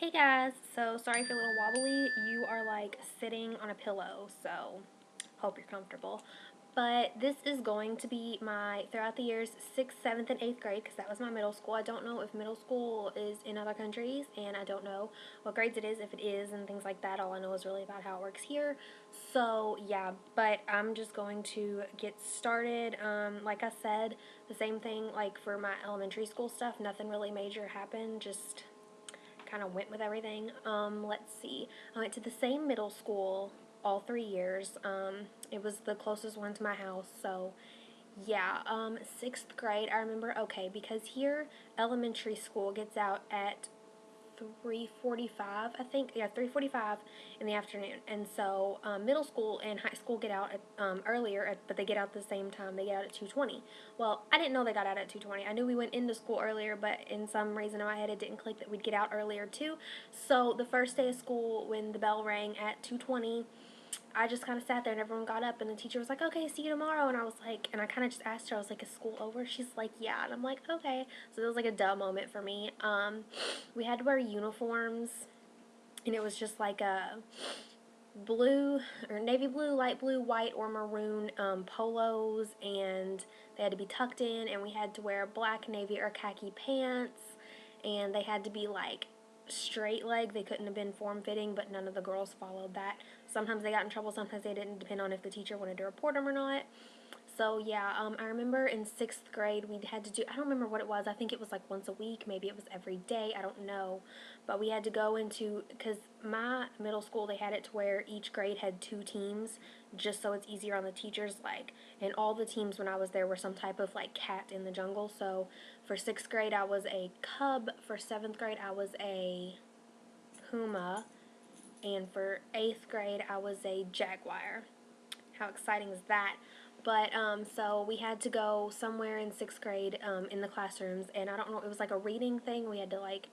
Hey guys, so sorry if you're a little wobbly. You are like sitting on a pillow, so hope you're comfortable. But this is going to be my throughout the years 6th, 7th, and 8th grade because that was my middle school. I don't know if middle school is in other countries, and I don't know what grades it is, if it is, and things like that. All I know is really about how it works here. So yeah, but I'm just going to get started. Like I said, the same thing like for my elementary school stuff. Nothing really major happened. Just kind of went with everything. Let's see. I went to the same middle school all 3 years. It was the closest one to my house, so yeah. Sixth grade, I remember. Okay, because here elementary school gets out at 3:45, I think. Yeah, 3:45 in the afternoon. And so middle school and high school get out earlier, but they get out the same time. They get out at 2:20. Well, I didn't know they got out at 2:20. I knew we went into school earlier, but in some reason in my head it didn't click that we'd get out earlier too. So the first day of school, when the bell rang at 2:20, I just kind of sat there and everyone got up and the teacher was like, okay, see you tomorrow. And I was like, and I kind of just asked her, I was like, is school over? She's like, yeah. And I'm like, okay. So it was like a duh moment for me. We had to wear uniforms and it was just like a blue or navy blue, light blue, white, or maroon polos, and they had to be tucked in, and we had to wear black, navy, or khaki pants, and they had to be like straight leg. They couldn't have been form fitting, but none of the girls followed that. Sometimes they got in trouble, sometimes they didn't, depend on if the teacher wanted to report them or not. So yeah, I remember in sixth grade we had to do, I don't remember what it was. I think it was like once a week, maybe it was every day. I don't know, but we had to go into, because my middle school they had it to where each grade had two teams, just so it's easier on the teachers. Like, and all the teams when I was there were some type of like cat in the jungle. So for sixth grade I was a cub. For seventh grade I was a puma, and for eighth grade I was a jaguar. How exciting is that? But so we had to go somewhere in sixth grade in the classrooms, and I don't know, it was like a reading thing. We had to like,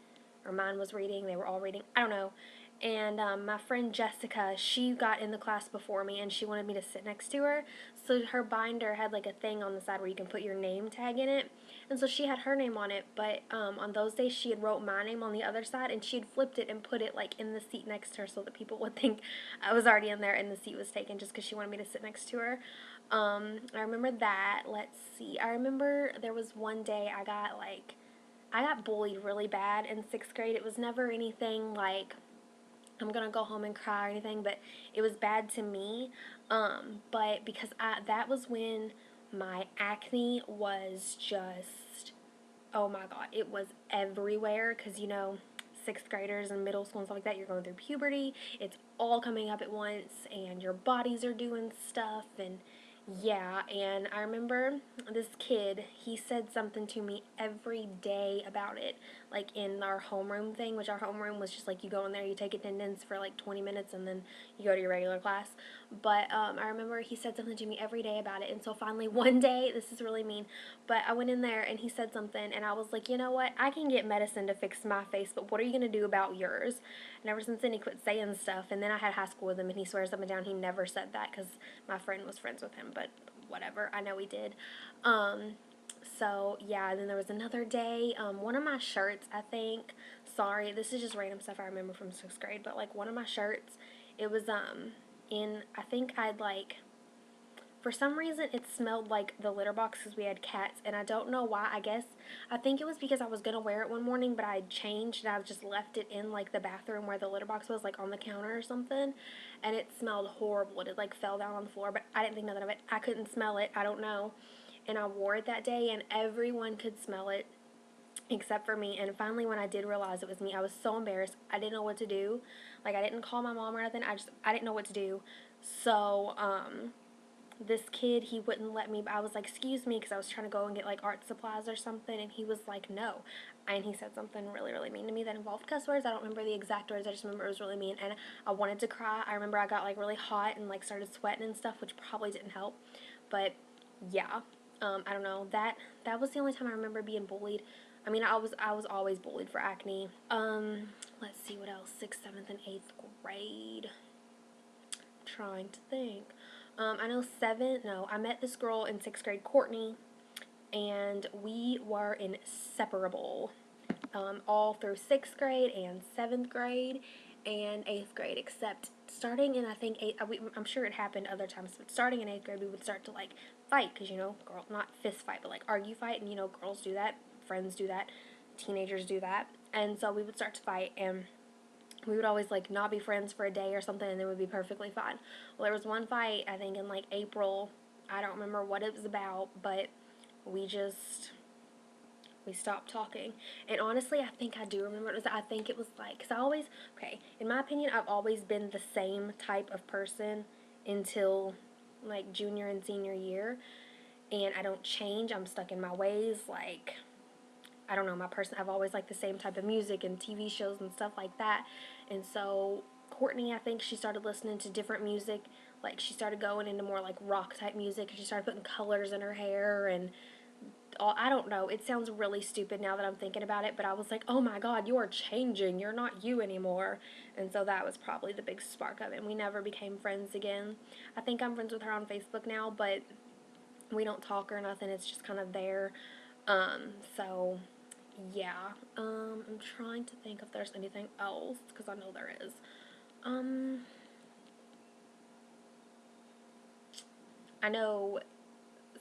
or mine was reading, they were all reading, I don't know. And my friend Jessica, she got in the class before me, and she wanted me to sit next to her. So her binder had like a thing on the side where you can put your name tag in it, and so she had her name on it. But on those days, she had wrote my name on the other side, and she had flipped it and put it like in the seat next to her, so that people would think I was already in there and the seat was taken, just because she wanted me to sit next to her. I remember that. Let's see. I remember there was one day I got bullied really bad in sixth grade. It was never anything like I'm gonna go home and cry or anything, but it was bad to me. But because that was when my acne was just, oh my god, it was everywhere. Because sixth graders and middle school and stuff like that, you're going through puberty. It's all coming up at once, and your bodies are doing stuff, and yeah. And I remember this kid, he said something to me every day about it, like in our homeroom thing, which our homeroom was just like you go in there, you take attendance for like 20 minutes, and then you go to your regular class. But I remember he said something to me every day about it, and so finally one day, this is really mean, but I went in there and he said something, and I was like, you know what? I can get medicine to fix my face, but what are you going to do about yours? And ever since then, he quit saying stuff. And then I had high school with him, and he swears up and down he never said that because my friend was friends with him, but whatever. I know he did. Um, so, yeah, and then there was another day. One of my shirts, I think, sorry, this is just random stuff I remember from sixth grade, but like one of my shirts, it was, I think I'd like, for some reason, it smelled like the litter box because we had cats, and I don't know why. I think it was because I was gonna wear it one morning, but I had changed and I just left it in like the bathroom where the litter box was, like on the counter or something, and it smelled horrible. It like fell down on the floor, but I didn't think nothing of it. I couldn't smell it. I don't know, and I wore it that day, and everyone could smell it except for me. And finally, when I did realize it was me, I was so embarrassed. I didn't know what to do. Like, I didn't call my mom or nothing. I didn't know what to do. So this kid, he wouldn't let me. I was like, excuse me, because I was trying to go and get like art supplies or something, and he was like, no. And he said something really, really mean to me that involved cuss words. I don't remember the exact words. I just remember it was really mean, and I wanted to cry. I remember I got like really hot and like started sweating and stuff, which probably didn't help. But yeah, I don't know. That was the only time I remember being bullied. I mean, I was always bullied for acne. Let's see what else. Sixth, seventh, and eighth grade. Trying to think. I know I met this girl in sixth grade, Courtney, and we were inseparable. all through 6th grade and 7th grade and 8th grade, except starting in, I think, I'm sure it happened other times, but starting in 8th grade, we would start to, like, fight, because, girl, not fist fight, but, like, argue fight, and, girls do that, friends do that, teenagers do that, and so we would start to fight, and we would always, like, not be friends for a day or something, and then we'd be perfectly fine. Well, there was one fight, I think, in, like, April. I don't remember what it was about, but we stopped talking. And honestly, I think I do remember what it was. I think it was, like, because okay, in my opinion, I've always been the same type of person until, like, junior and senior year, and I don't change. I'm stuck in my ways, like, I don't know, I've always liked the same type of music and TV shows and stuff like that. And so Courtney, I think she started listening to different music. Like, she started going into more, like, rock type music. She started putting colors in her hair and all. I don't know. It sounds really stupid now that I'm thinking about it, but I was like, oh my God, you are changing. You're not you anymore. And so that was probably the big spark of it. And we never became friends again. I think I'm friends with her on Facebook now, but we don't talk or nothing. It's just kind of there. So yeah. I'm trying to think if there's anything else, because I know there is. I know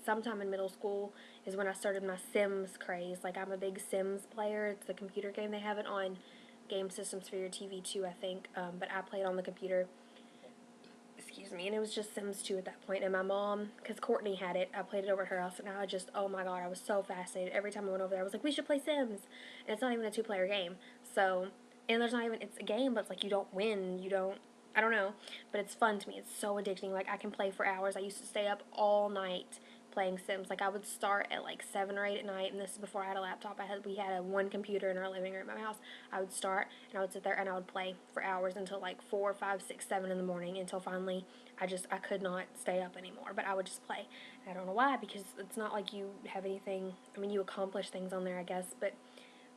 sometime in middle school is when I started my Sims craze. Like, I'm a big Sims player. It's the computer game. They have it on Game Systems for your TV too, I think. But I played on the computer. Excuse me. And it was just Sims 2 at that point. And my mom, because Courtney had it, I played it over at her house. And I just, oh my God, I was so fascinated. Every time I went over there, I was like, we should play Sims. And it's not even a 2-player game. So, and there's not even, it's a game, but it's like you don't win. I don't know. But it's fun to me. It's so addicting. Like, I can play for hours. I used to stay up all night playing Sims. Like, I would start at like 7 or 8 at night, and this is before I had a laptop. We had a one computer in our living room at my house. I would start, and I would sit there, and I would play for hours until like 4, 5, 6, 7 in the morning, until finally I could not stay up anymore. But I would just play. And I don't know why, because it's not like you have anything. I mean, you accomplish things on there, I guess, but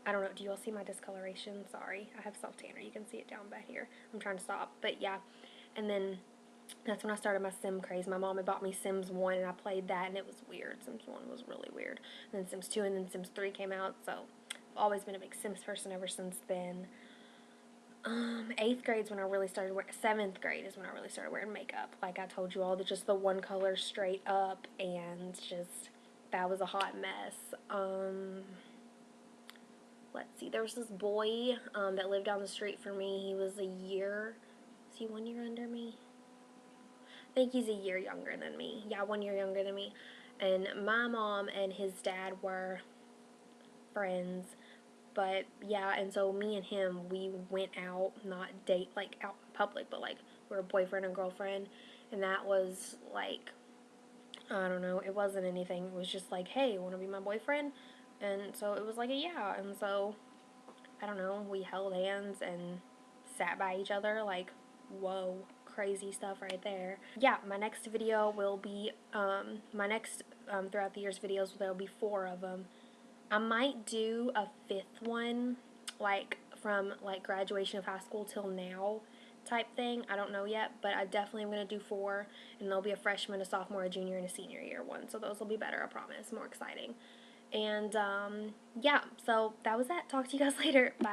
I don't know. Do you all see my discoloration? Sorry, I have self-tanner. You can see it down back here. I'm trying to stop, but yeah. And then that's when I started my Sim craze. My mom had bought me Sims 1, and I played that, and it was weird. Sims 1 was really weird. And then Sims 2, and then Sims 3 came out, so I've always been a big Sims person ever since then. 8th grade is when I really started wearing, 7th grade is when I really started wearing makeup. Like I told you all, just the one color straight up, and just, that was a hot mess. Let's see, there was this boy, that lived down the street from me. He was is he 1 year under me? I think he's a year younger than me. Yeah, 1 year younger than me. And my mom and his dad were friends. But yeah, and so me and him, we went out, not date, like out in public, but like we were boyfriend and girlfriend. And that was like, I don't know, it wasn't anything. It was just like, hey, want to be my boyfriend? And so it was like a yeah. And so, I don't know, we held hands and sat by each other, like, whoa, crazy stuff right there. Yeah, my next video will be, throughout the year's videos, there will be 4 of them. I might do a 5th one, like, from, like, graduation of high school till now type thing. I don't know yet, but I definitely am going to do 4, and there'll be a freshman, a sophomore, a junior, and a senior year one, so those will be better, I promise, more exciting. And, yeah, so that was that. Talk to you guys later. Bye.